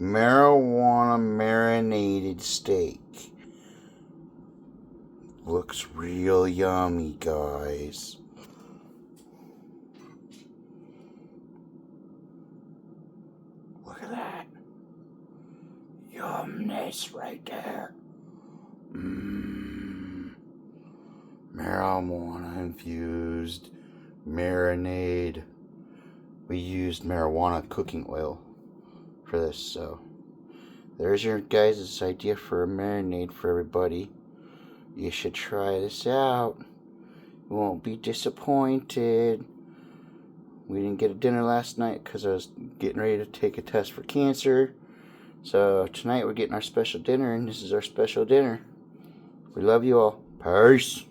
Marijuana marinated steak. Looks real yummy, guys. Look at that. Yumness right there. Marijuana infused marinade. We used marijuana cooking oil for this, so there's your guys' idea for a marinade for everybody. You should try this out. You won't be disappointed. We didn't get a dinner last night because I was getting ready to take a test for cancer. So tonight we're getting our special dinner, and this is our special dinner. We love you all. Peace.